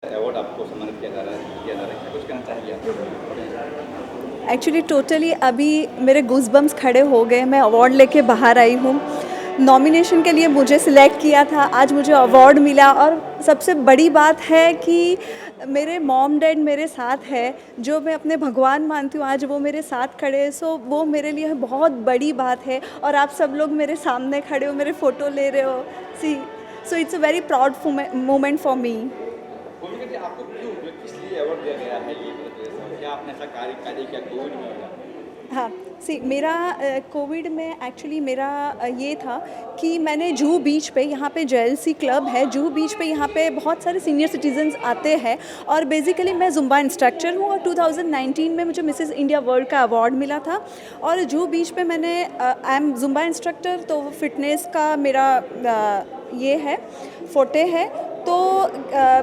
Award आपको सम्मानित किया जा रहा है, क्या कुछ कहना चाहेंगे आप? एक्चुअली टोटली अभी मेरे गूज़बम्स खड़े हो गए। मैं अवार्ड लेके बाहर आई हूँ। नॉमिनेशन के लिए मुझे सिलेक्ट किया था, आज मुझे अवार्ड मिला और सबसे बड़ी बात है कि मेरे मॉम डैड मेरे साथ है, जो मैं अपने भगवान मानती हूँ, आज वो मेरे साथ खड़े हैं। सो वो मेरे लिए बहुत बड़ी बात है और आप सब लोग मेरे सामने खड़े हो, मेरे फ़ोटो ले रहे हो। See so it's a very proud moment for me. Bhumika ji, आपको क्यों किस लिए अवार्ड दिया गया है ये मतलब जैसा क्या आपने ऐसा कार्य किया कोविड में हुआ? हाँ, सी मेरा कोविड में एक्चुअली मेरा ये था कि मैंने जुहू बीच पे, यहाँ पे जेएलसी क्लब है जुहू बीच पे, यहाँ पे बहुत सारे सीनियर सिटीजन्स आते हैं और बेसिकली मैं जुम्बा इंस्ट्रक्टर हूँ और 2019 में मुझे मिसेस इंडिया वर्ल्ड का अवार्ड मिला था। और जुहू बीच पे मैंने आई एम जुम्बा इंस्ट्रक्टर, तो फिटनेस का मेरा ये है, फोटे है। तो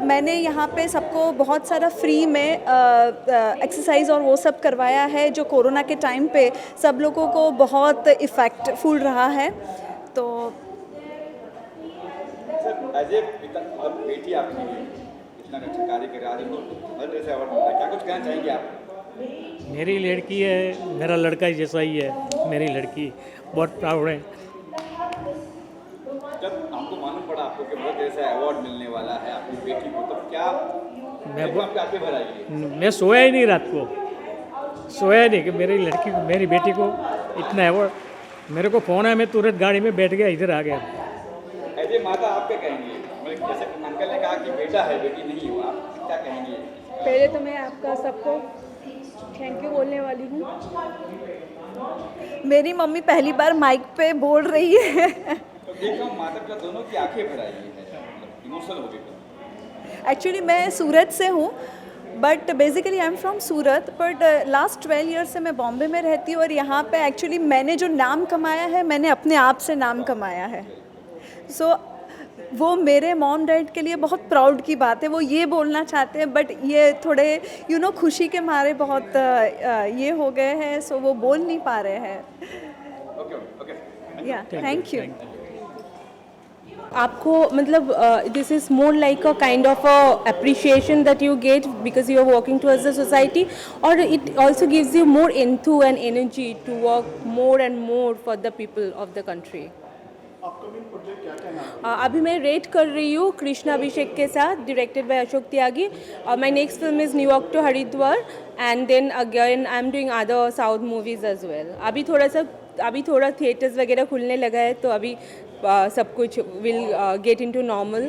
मैंने यहाँ पे सबको बहुत सारा फ्री में एक्सरसाइज और वो सब करवाया है, जो कोरोना के टाइम पे सब लोगों को बहुत इफ़ेक्टफुल रहा है। तो सर एज ए पिता और बेटी आपकी इतना अच्छा कार्य कर रहा है, आज हर जैसे अवार्ड मिल रहा है, क्या कुछ कहना चाहेंगे आप? मेरी लड़की है, मेरा लड़का जैसा ही है। मेरी लड़की बहुत प्राउड है। जब आपको मालूम पड़ा आपको कि बहुत जैसा अवार्ड मिलने वाला है आपकी बेटी को, तो क्या मैं आपके आगे बढ़ाइए? मैं सोया ही नहीं रात को, सोया ही नहीं कि मेरी लड़की को, मेरी बेटी को इतना अवार्ड। मेरे को फ़ोन है, मैं तुरंत गाड़ी में बैठ गया, इधर आ गया। एज ए माता आप क्या कहेंगे? मतलब जैसे अंकल ने कहा कि बेटा है बेटी नहीं हुआ, आप क्या कहेंगे? पहले तो मैं आपका सबको थैंक यू बोलने वाली हूँ। मेरी मम्मी पहली बार माइक पे बोल रही है। तो देख रहा हूँ माता पिता दोनों की आंखें भर आई है, मतलब इमोशनल हो गए। एक्चुअली मैं सूरत से हूँ, but basically I am from Surat, but last 12 years से मैं बॉम्बे में रहती हूँ और यहाँ पे एक्चुअली मैंने जो नाम कमाया है, मैंने अपने आप से नाम कमाया है। सो वो मेरे मॉम डैड के लिए बहुत प्राउड की बात है। वो ये बोलना चाहते हैं, बट ये थोड़े खुशी के मारे बहुत ये हो गए हैं, सो वो बोल नहीं पा रहे हैं। Okay okay. Yeah thank you. आपको मतलब this is more like a kind of a appreciation that you get because you are working towards the society, और it also gives you more enthu and energy to work more and more for the people of the country. अभी मैं rate कर रही हूँ कृष्णा अभिषेक के साथ, directed by Ashok Tyagi. My next film is New York to Haridwar, and then again I am doing other south movies as well. अभी थोड़ा theatres वगैरह खुलने लगा है, तो अभी सब कुछ will get into normal,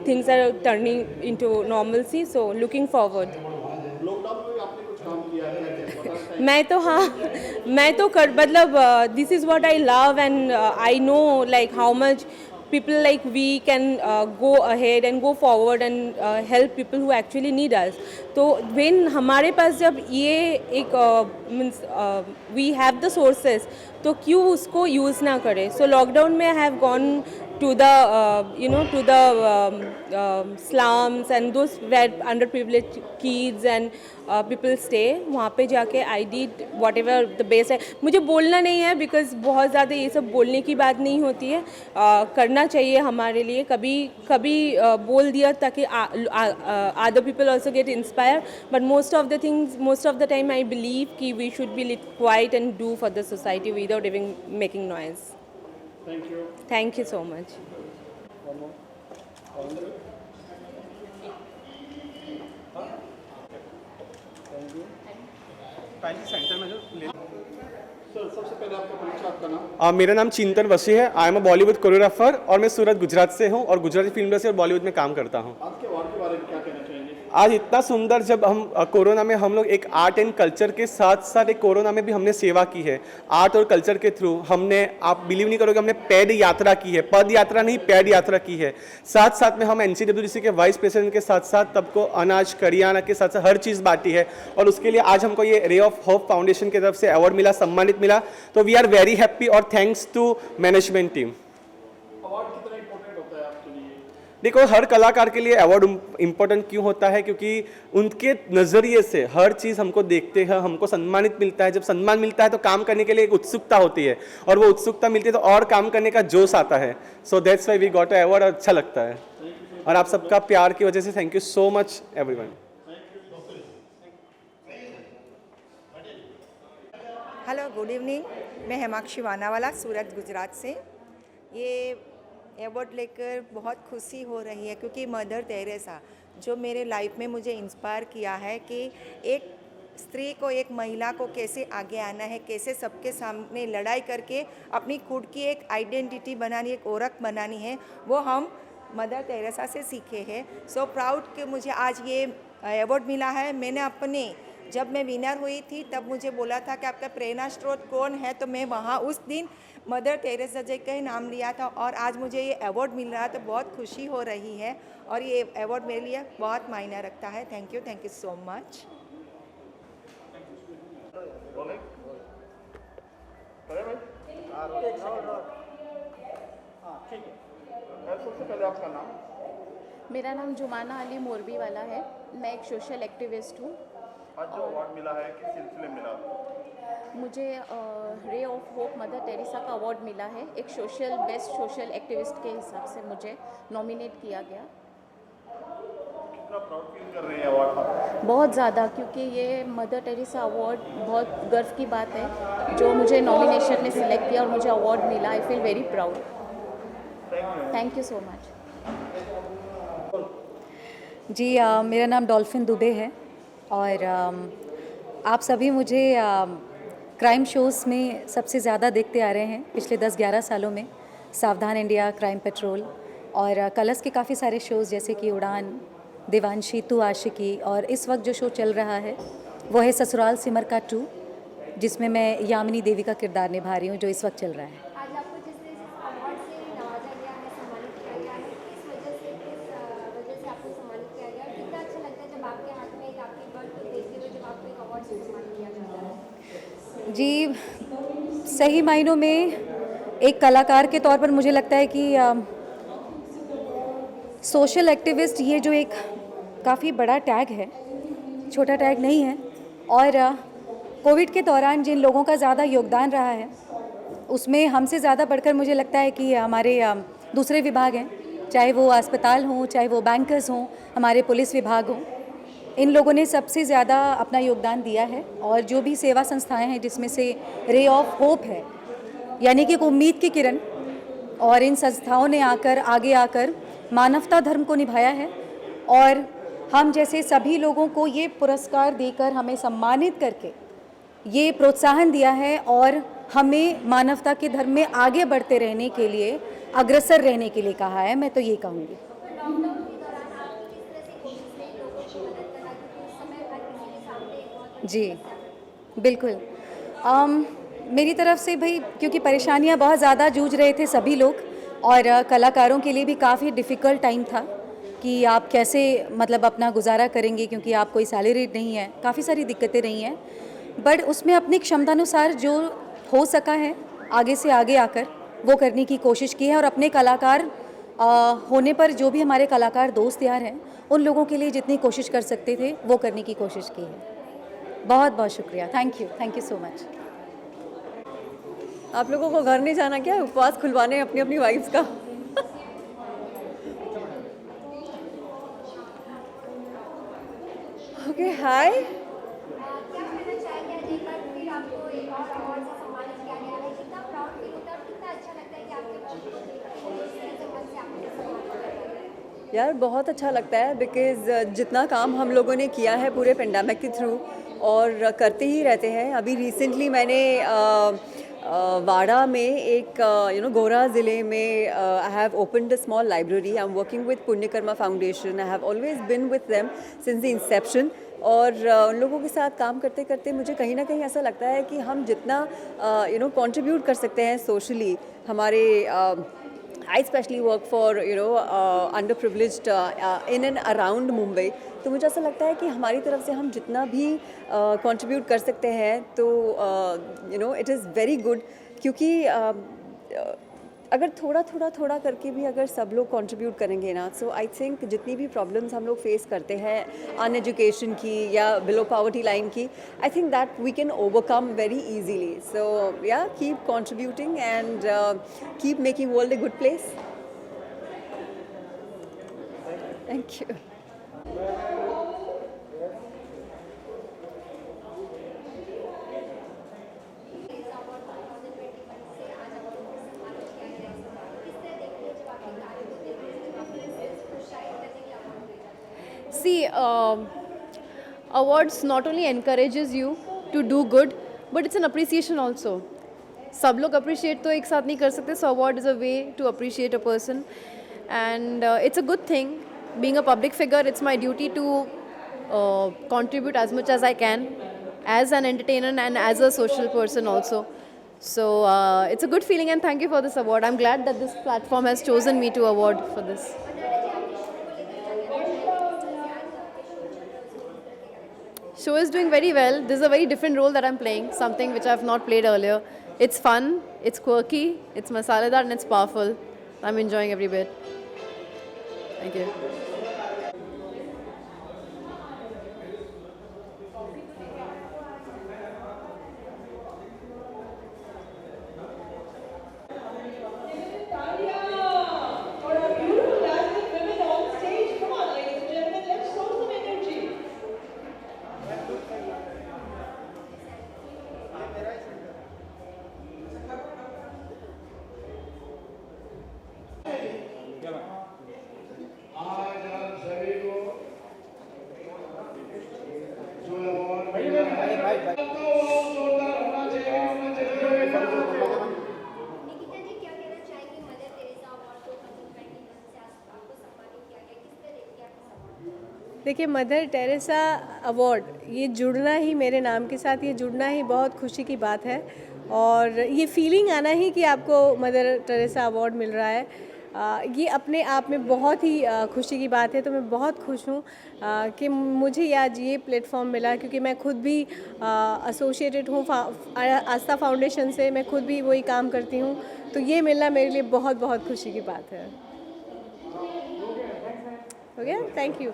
things are turning into normalcy, so looking forward. मैं तो कर मतलब this is what I love, and I know like how much people like we can go ahead and go forward and help people who actually need us. तो when हमारे पास जब ये एक means we have the sources, तो क्यों उसको use ना करें? So लॉकडाउन में I have gone to the to the slums and those where underprivileged kids and people stay. वहाँ पे जाके I did whatever the best है। मुझे बोलना नहीं है बिकॉज बहुत ज़्यादा ये सब बोलने की बात नहीं होती है, करना चाहिए हमारे लिए। कभी कभी बोल दिया ताकि other people also get inspired, but most of the time I believe कि we should be quiet and do for the society without even making noise. Thank you so much. मेरा नाम चिंतन वसी है। I am a Bollywood choreographer और मैं सूरत गुजरात से हूँ और गुजराती फिल्म इंडस्ट्री और बॉलीवुड में काम करता हूँ। आज के अवार्ड के बारे में क्या कहना चाहेंगे? आज इतना सुंदर, जब हम कोरोना में हम लोग एक आर्ट एंड कल्चर के साथ साथ एक कोरोना में भी हमने सेवा की है। आर्ट और कल्चर के थ्रू हमने, आप बिलीव नहीं करोगे, हमने पैड यात्रा की है, पद यात्रा नहीं पैड यात्रा की है। साथ साथ में हम NCWC के वाइस प्रेसिडेंट के साथ साथ सबको अनाज करियाना के साथ साथ हर चीज़ बांटी है और उसके लिए आज हमको ये रे ऑफ होप फाउंडेशन की तरफ से अवार्ड मिला, सम्मानित मिला। तो वी आर वेरी हैप्पी और thanks to management team. Award कितना इंपॉर्टेंट होता है आपके लिए? देखो, हर कलाकार के लिए अवार्ड इम्पोर्टेंट क्यों होता है? क्योंकि उनके नज़रिए से हर चीज़ हमको देखते हैं, हमको सम्मानित मिलता है। जब सम्मान मिलता है तो काम करने के लिए एक उत्सुकता होती है और वो उत्सुकता मिलती है तो और काम करने का जोश आता है। So that's why we got a award. अच्छा लगता है। और आप सबका प्यार की वजह से thank you so much everyone. Hello, good evening. मैं हेमाक्षी वानावाला, सूरत, गुजरात से। ये अवार्ड लेकर बहुत खुशी हो रही है क्योंकि मदर तेरेसा जो मेरे लाइफ में मुझे इंस्पायर किया है कि एक स्त्री को, एक महिला को कैसे आगे आना है, कैसे सबके सामने लड़ाई करके अपनी खुद की एक आइडेंटिटी बनानी, एक ओळख बनानी है, वो हम मदर तेरेसा से सीखे हैं। सो प्राउड कि मुझे आज ये अवार्ड मिला है। मैंने अपने, जब मैं विनर हुई थी तब मुझे बोला था कि आपका प्रेरणा स्रोत कौन है, तो मैं वहाँ उस दिन मदर तेरेसा जी का ही नाम लिया था और आज मुझे ये अवार्ड मिल रहा है तो बहुत खुशी हो रही है और ये अवार्ड मेरे लिए बहुत मायने रखता है। Thank you so much. सबसे पहले आपका नाम? मेरा नाम जुमाना अली मोरबी वाला है। मैं एक सोशल एक्टिविस्ट हूँ। आज जो अवार्ड मिला है किस सिलसिले में मिला? मुझे ray of hope mother Teresa का अवार्ड मिला है। एक बेस्ट सोशल एक्टिविस्ट के हिसाब से मुझे नॉमिनेट किया गया। कितना प्राउड फील कर रहे हैं अवार्ड? बहुत ज़्यादा, क्योंकि ये मदर टेरेसा अवार्ड बहुत गर्व की बात है जो मुझे नॉमिनेशन में सिलेक्ट किया और मुझे अवार्ड मिला। I feel very proud. Thank you so much. जी मेरा नाम डॉल्फिन दुबे है और आप सभी मुझे क्राइम शोज़ में सबसे ज़्यादा देखते आ रहे हैं पिछले 10-11 सालों में। सावधान इंडिया, क्राइम पेट्रोल और कलर्स के काफ़ी सारे शोज़ जैसे कि उड़ान, देवांशी, तू आशिकी, और इस वक्त जो शो चल रहा है वो है ससुराल सिमर का 2, जिसमें मैं यामिनी देवी का किरदार निभा रही हूँ, जो इस वक्त चल रहा है। आज आपको जिस अवार्ड से नवाजा गया है, सम्मानित किया गया है, किस वजह से आपको सम्मानित किया गया है? कितना अच्छा लगता है जब आपके हाथ में एक आपकी बर्थ देखते हुए जब आपको एक अवार्ड से सम्मानित किया जाता है? जी, सही मायनों में एक कलाकार के तौर पर मुझे लगता है कि सोशल एक्टिविस्ट ये जो एक काफ़ी बड़ा टैग है, छोटा टैग नहीं है। और कोविड के दौरान जिन लोगों का ज़्यादा योगदान रहा है उसमें हमसे ज़्यादा बढ़कर मुझे लगता है कि हमारे दूसरे विभाग हैं, चाहे वो अस्पताल हों, चाहे वो बैंकर्स हों, हमारे पुलिस विभाग हों। इन लोगों ने सबसे ज़्यादा अपना योगदान दिया है। और जो भी सेवा संस्थाएं हैं जिसमें से रे ऑफ होप है, यानी कि एक उम्मीद की किरण, और इन संस्थाओं ने आगे आकर मानवता धर्म को निभाया है। और हम जैसे सभी लोगों को ये पुरस्कार देकर हमें सम्मानित करके ये प्रोत्साहन दिया है और हमें मानवता के धर्म में आगे बढ़ते रहने के लिए, अग्रसर रहने के लिए कहा है। मैं तो ये कहूँगी। जी बिल्कुल, मेरी तरफ से भाई, क्योंकि परेशानियां बहुत ज़्यादा जूझ रहे थे सभी लोग, और कलाकारों के लिए भी काफ़ी डिफ़िकल्ट टाइम था कि आप कैसे मतलब अपना गुजारा करेंगे, क्योंकि आप कोई सैलरी नहीं है, काफ़ी सारी दिक्कतें रही हैं। बट उसमें अपनी क्षमतानुसार जो हो सका है आगे से आगे आकर वो करने की कोशिश की है। और अपने कलाकार होने पर जो भी हमारे कलाकार दोस्त यार हैं, उन लोगों के लिए जितनी कोशिश कर सकते थे वो करने की कोशिश की है। बहुत बहुत शुक्रिया। Thank you so much. आप लोगों को घर नहीं जाना क्या, उपवास खुलवाने अपनी अपनी वाइफ्स का? ओके, हाय। क्या कहना चाहेंगे आज एक बार फिर आपको एक और अवार्ड से सम्मानित किया गया है? कितना प्राउड फील होता है और कितना अच्छा लगता है कि आपके बच्चों को देखकर इस तरह से मन से आपको सम्मानित किया गया है? यार बहुत अच्छा लगता है, बिकॉज़ जितना काम हम लोगों ने किया है पूरे पेंडेमिक के थ्रू और करते ही रहते हैं। अभी रिसेंटली मैंने वाड़ा में एक गोरा ज़िले में I have opened a small library. I am working with Punyakarma foundation. I have always been with them since the inception. और उन लोगों के साथ काम करते करते मुझे कहीं ना कहीं ऐसा लगता है कि हम जितना कंट्रीब्यूट कर सकते हैं सोशली, हमारे I especially work for underprivileged in and around Mumbai, तो मुझे ऐसा लगता है कि हमारी तरफ से हम जितना भी कंट्रीब्यूट कर सकते हैं तो इट इज़ वेरी गुड। क्योंकि अगर थोड़ा करके भी अगर सब लोग कंट्रीब्यूट करेंगे ना, सो आई थिंक जितनी भी प्रॉब्लम्स हम लोग फेस करते हैं अनएजुकेशन की या बिलो पॉवर्टी लाइन की, I think that we can overcome very easily. So yeah keep contributing and keep making world a good place. Thank you. See, awards not only encourages you to do good, but it's an appreciation also. सब लोग appreciate तो एक साथ नहीं कर सकते, so award is a way to appreciate a person, and it's a good thing. Being a public figure, it's my duty to contribute as much as I can, as an entertainer and as a social person also. So it's a good feeling, and thank you for this award. I'm glad that this platform has chosen me to award for this. Show is doing very well. This is a very different role that I'm playing, something which I've not played earlier. It's fun, it's quirky, it's masaledar, and it's powerful. I'm enjoying every bit. Thank you. Nikita जी क्या कहना चाहेंगी mother Teresa award को 2021 से आपको सम्मानित किया गया, किस तरह देखिए आप इस अवार्ड? देखिए, मदर टेरेसा अवार्ड ये जुड़ना ही, मेरे नाम के साथ ये जुड़ना ही बहुत खुशी की बात है, और ये फीलिंग आना ही कि आपको मदर टेरेसा अवार्ड मिल रहा है, ये अपने आप में बहुत ही खुशी की बात है। तो मैं बहुत खुश हूँ कि मुझे आज ये प्लेटफॉर्म मिला, क्योंकि मैं खुद भी एसोसिएटेड हूँ आस्था फाउंडेशन से, मैं खुद भी वही काम करती हूँ, तो ये मिलना मेरे लिए बहुत बहुत खुशी की बात है। हो गया, थैंक यू।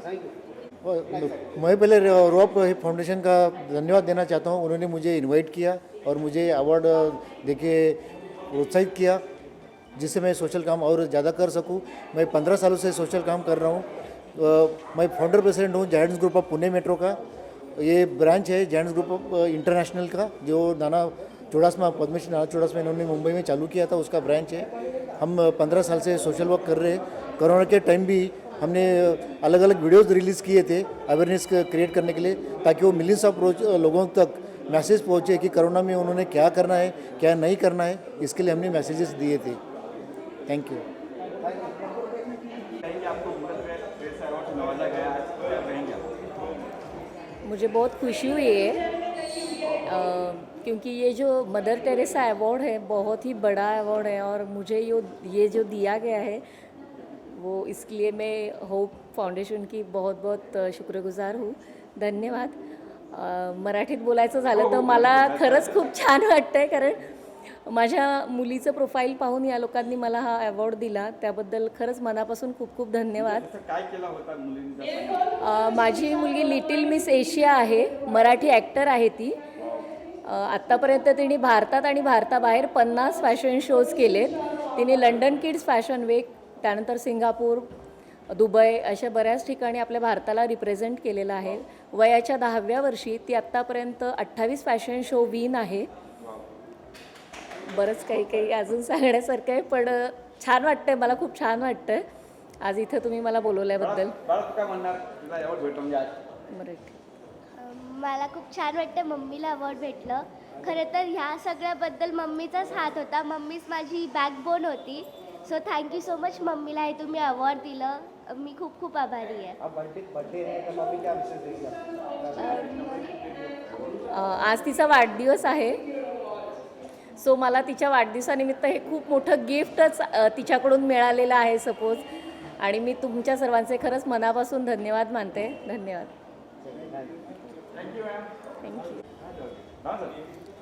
मैं पहले रोप फाउंडेशन का धन्यवाद देना चाहता हूँ। उन्होंने मुझे इनवाइट किया और मुझे अवार्ड देके प्रोत्साहित किया, जिससे मैं सोशल काम और ज़्यादा कर सकूं। मैं 15 सालों से सोशल काम कर रहा हूं। मैं फाउंडर प्रेसिडेंट हूं giants group of Pune metro का। ये ब्रांच है जायंट्स ग्रुप ऑफ इंटरनेशनल का, जो नाना चौड़ासमा, पद्मश्री नाना चौड़ासमा इन्होंने मुंबई में चालू किया था, उसका ब्रांच है। हम 15 साल से सोशल वर्क कर रहे हैं। कोरोना के टाइम भी हमने अलग अलग वीडियोज़ रिलीज़ किए थे अवेयरनेस क्रिएट करने के लिए, ताकि वो मिलियंस ऑफ लोगों तक मैसेज पहुँचे कि कोरोना में उन्होंने क्या करना है, क्या नहीं करना है। इसके लिए हमने मैसेजेस दिए थे। Thank you. मुझे बहुत खुशी हुई है, क्योंकि ये जो मदर टेरेसा अवार्ड है बहुत ही बड़ा अवार्ड है, और मुझे ये जो दिया गया है वो इसके लिए मैं होप फाउंडेशन की बहुत बहुत शुक्रगुजार हूँ। धन्यवाद। मराठीत बोलायचं झालं तर मला खरंच खूप छान वाटतंय, कारण माझ्या मुलीचं प्रोफाईल पाहून या लोकांनी मला हा अवॉर्ड दिला, त्याबद्दल खरंच मनापासून खूप खूप धन्यवाद। काय केलं होतं मुलींचा? माझी मुलगी लिटिल मिस एशिया आहे, मराठी ॲक्टर आहे ती। आत्तापर्यंत तिने भारतात आणि भारताबाहेर 50 फॅशन शोज केलेत। तिने लंडन किड्स फॅशन वीक, त्यानंतर सिंगापूर, दुबई अशा बऱ्याच ठिकाणी आपल्या भारताला रिप्रेझेंट केलेलं आहे। वयाच्या 10व्या वर्षी ती आत्तापर्यंत 28 फॅशन शो विन आहे। बरंच काही काही अजून सांगण्यासारखं आहे, पण छान वाटतंय, मला खूप छान वाटतंय आज इथं तुम्ही मला बोलवल्याबद्दल। काय म्हणणार तुला अवॉर्ड भेटून आज? मला खूप छान वाटतं, मम्मीला अवॉर्ड भेटलं। खरं तर ह्या सगळ्याबद्दल मम्मीचाच हात होता, मम्मीच माझी बॅकबोन होती। सो थँक्यू सो मच मम्मीला हे तुम्ही अवॉर्ड दिलं, मी खूप खूप आभारी आहे। आज तिचा वाढदिवस आहे, सो मला तिच्या वाढदिवसानिमित्त हे खूप मोठं गिफ्टच तिच्याकडून मिळालेलं आहे सपोज, आणि मी तुमच्या सर्वांचे खरंच मनापासून धन्यवाद मानते। धन्यवाद। थँक्यू।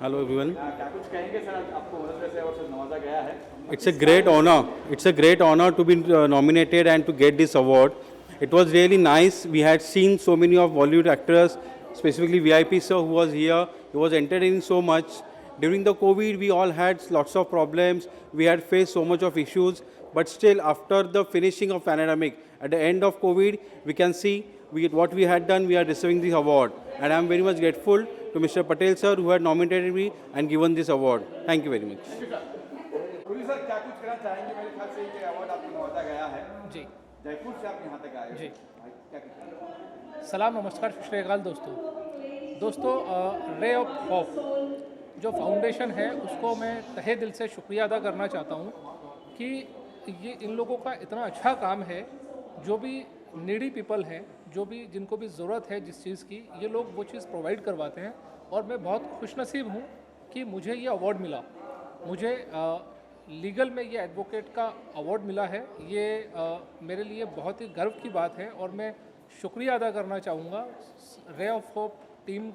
Hello everyone. क्या कुछ कहेंगे सर, आपको मदर टेरेसा अवार्ड से नवाजा गया है? It's a great honor. It's a great honor to be nominated and to get this award. It was really nice. We had seen so many of Bollywood actors, specifically VIP sir who was here. He was entertaining so much. During the COVID, we all had lots of problems. We had faced so much of issues. but still after the finishing of pandemic, at the end of COVID, we can see what we had done, we are receiving this award. And I am very much grateful to Mr. Patel sir who had nominated me and given this award. Thank you very much. Police sir क्या कुछ कहना चाहेंगे? मेरे ख्याल से ये award आपको नवाजा गया है जी जयपुर से आप यहाँ तक आए हो। जी। क्या कहना? सलाम नमस्कार सत श्री अकाल दोस्तों रे ऑफ होप जो फाउंडेशन है उसको मैं तहे दिल से शुक्रिया अदा करना चाहता हूँ कि ये इन लोगों का इतना अच्छा काम है। जो भी नीडी पीपल हैं, जो भी जिनको भी ज़रूरत है जिस चीज़ की, ये लोग वो चीज़ प्रोवाइड करवाते हैं। और मैं बहुत खुशनसीब हूँ कि मुझे ये अवार्ड मिला। मुझे लीगल में ये एडवोकेट का अवार्ड मिला है। ये मेरे लिए बहुत ही गर्व की बात है और मैं शुक्रिया अदा करना चाहूँगा रे ऑफ होप टीम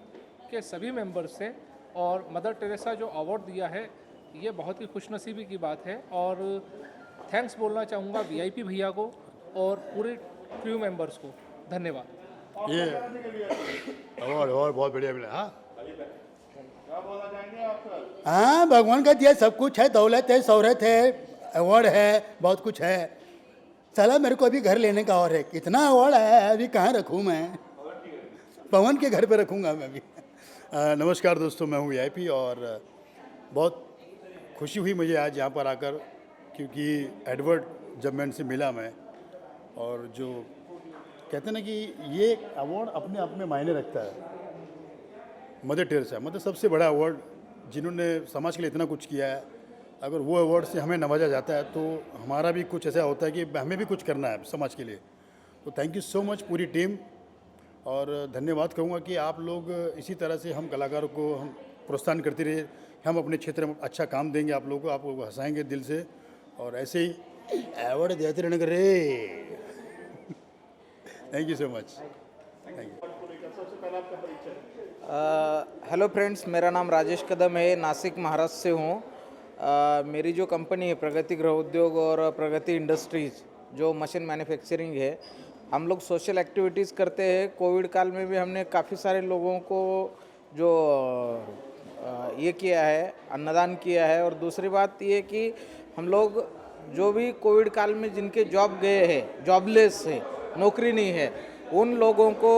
के सभी मेंबर्स से। और मदर टेरेसा जो अवार्ड दिया है ये बहुत ही खुशनसीबी की बात है। और थैंक्स बोलना चाहूँगा वीआईपी भैया को और पूरे क्रू मेंबर्स को। धन्यवाद। ये अवार्ड बहुत बढ़िया मिला। हाँ, क्या बोलना चाहेंगे आप सर? हाँ, भगवान का दिया सब कुछ है, दौलत है, शोहरत है, अवार्ड है, बहुत कुछ है। साला मेरे को अभी घर लेने का और है, कितना अवार्ड है अभी कहाँ रखूँ मैं? पवन के घर पे रखूँगा मैं अभी। नमस्कार दोस्तों, मैं हूँ वीआईपी और बहुत खुशी हुई मुझे आज यहाँ पर आकर, क्योंकि एडवर्ड जब मैं इनसे मिला मैं, और जो कहते हैं ना कि ये अवार्ड अपने आप में मायने रखता है। मदर टेरेसा मतलब सबसे बड़ा अवार्ड, जिन्होंने समाज के लिए इतना कुछ किया है। अगर वो अवार्ड से हमें नवाजा जाता है तो हमारा भी कुछ ऐसा होता है कि हमें भी कुछ करना है समाज के लिए। तो थैंक यू सो मच पूरी टीम, और धन्यवाद कहूँगा कि आप लोग इसी तरह से हम कलाकारों को हम प्रोत्साहन करते रहे। हम अपने क्षेत्र में अच्छा काम देंगे आप लोगों को, आप लोग हंसाएंगे दिल से, और ऐसे ही अवार्ड देते रहने कर रे। Thank you so much. Thank you. Hello friends, मेरा नाम राजेश कदम है, नासिक महाराष्ट्र से हूँ। मेरी जो कंपनी है प्रगति गृह उद्योग और प्रगति इंडस्ट्रीज़ जो मशीन मैन्युफैक्चरिंग है, हम लोग सोशल एक्टिविटीज़ करते हैं। कोविड काल में भी हमने काफ़ी सारे लोगों को जो ये किया है, अन्नदान किया है। और दूसरी बात ये कि हम लोग जो भी कोविड काल में जिनके जॉब गए हैं, जॉबलेस है, नौकरी नहीं है, उन लोगों को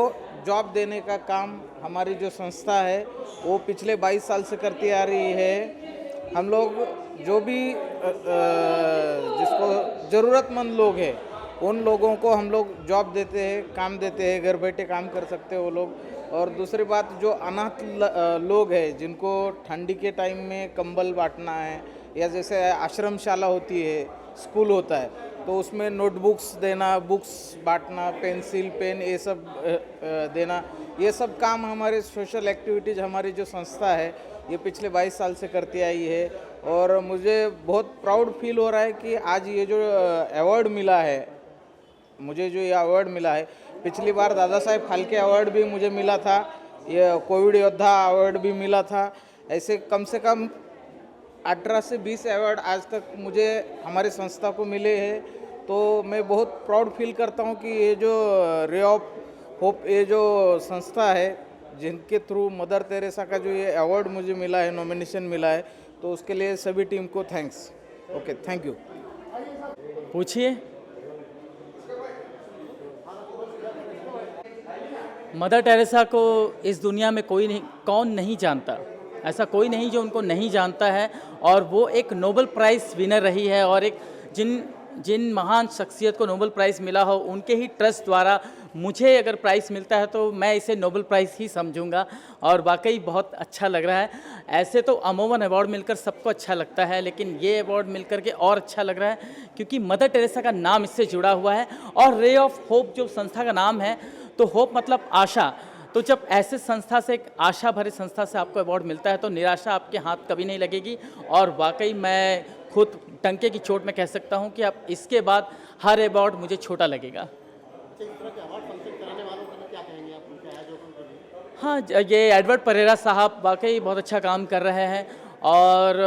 जॉब देने का काम हमारी जो संस्था है वो पिछले 22 साल से करती आ रही है। हम लोग जो भी जिसको ज़रूरतमंद लोग हैं उन लोगों को हम लोग जॉब देते हैं, काम देते हैं, घर बैठे काम कर सकते हैं वो लोग। और दूसरी बात, जो अनाथ लोग हैं जिनको ठंडी के टाइम में कंबल बांटना है, या जैसे आश्रमशाला होती है, स्कूल होता है, तो उसमें नोटबुक्स देना, बुक्स बांटना, पेंसिल पेन ये सब देना, ये सब काम हमारे सोशल एक्टिविटीज़ हमारी जो संस्था है ये पिछले 22 साल से करती आई है। और मुझे बहुत प्राउड फील हो रहा है कि आज ये जो अवार्ड मिला है, मुझे जो ये अवार्ड मिला है, पिछली बार दादा साहेब फाल्के अवार्ड भी मुझे मिला था, ये कोविड योद्धा अवार्ड भी मिला था। ऐसे कम से कम 18 से 20 अवार्ड आज तक मुझे हमारी संस्था को मिले हैं। तो मैं बहुत प्राउड फील करता हूँ कि ये जो रे ऑफ होप ये जो संस्था है, जिनके थ्रू मदर टेरेसा का जो ये अवार्ड मुझे मिला है, नॉमिनेशन मिला है, तो उसके लिए सभी टीम को थैंक्स। Okay, thank you. पूछिए। मदर टेरेसा को इस दुनिया में कोई नहीं, कौन नहीं जानता। ऐसा कोई नहीं जो उनको नहीं जानता है। और वो एक नोबेल प्राइज़ विनर रही है, और एक जिन महान शख्सियत को नोबेल प्राइज़ मिला हो उनके ही ट्रस्ट द्वारा मुझे अगर प्राइज़ मिलता है तो मैं इसे नोबेल प्राइज़ ही समझूंगा। और वाकई बहुत अच्छा लग रहा है। ऐसे तो अमूमन अवार्ड मिलकर सबको अच्छा लगता है, लेकिन ये अवार्ड मिलकर के और अच्छा लग रहा है क्योंकि मदर टेरेसा का नाम इससे जुड़ा हुआ है। और रे ऑफ होप जो संस्था का नाम है, तो होप मतलब आशा। तो जब ऐसे संस्था से, एक आशा भरे संस्था से आपको अवार्ड मिलता है तो निराशा आपके हाथ कभी नहीं लगेगी। और वाकई मैं खुद टंके की चोट में कह सकता हूं कि अब इसके बाद हर अवार्ड मुझे छोटा लगेगा। हाँ, ये एडवर्ड परेरा साहब वाकई बहुत अच्छा काम कर रहे हैं। और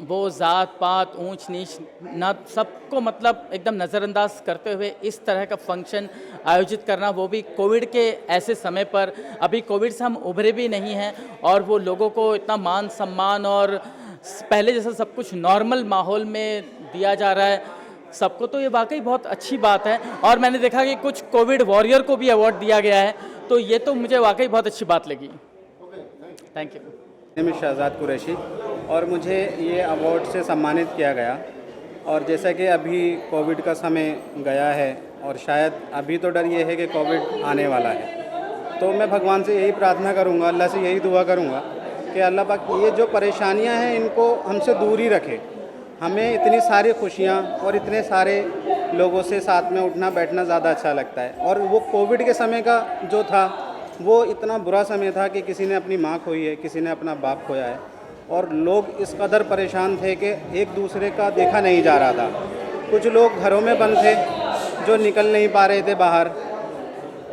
वो ज़ात पात ऊंच नीच ना सबको मतलब एकदम नज़रअंदाज करते हुए इस तरह का फंक्शन आयोजित करना, वो भी कोविड के ऐसे समय पर। अभी कोविड से हम उभरे भी नहीं हैं और वो लोगों को इतना मान सम्मान और पहले जैसा सब कुछ नॉर्मल माहौल में दिया जा रहा है। सबको तो ये वाकई बहुत अच्छी बात है। और मैंने देखा कि कुछ कोविड वॉरियर को भी अवार्ड दिया गया है, तो ये तो मुझे वाकई बहुत अच्छी बात लगी। Thank you. Name is Shahzad Qureshi और मुझे ये अवार्ड से सम्मानित किया गया। और जैसा कि अभी कोविड का समय गया है और शायद अभी तो डर ये है कि कोविड आने वाला है, तो मैं भगवान से यही प्रार्थना करूँगा, अल्लाह से यही दुआ करूँगा कि अल्लाह पाक ये जो परेशानियाँ हैं इनको हमसे दूर ही रखे। हमें इतनी सारी खुशियाँ और इतने सारे लोगों से साथ में उठना बैठना ज़्यादा अच्छा लगता है। और वो कोविड के समय का जो था वो इतना बुरा समय था कि किसी ने अपनी माँ खोई है, किसी ने अपना बाप खोया है, और लोग इस कदर परेशान थे कि एक दूसरे का देखा नहीं जा रहा था। कुछ लोग घरों में बंद थे जो निकल नहीं पा रहे थे बाहर,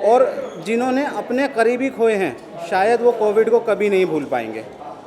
और जिन्होंने अपने करीबी खोए हैं शायद वो कोविड को कभी नहीं भूल पाएंगे।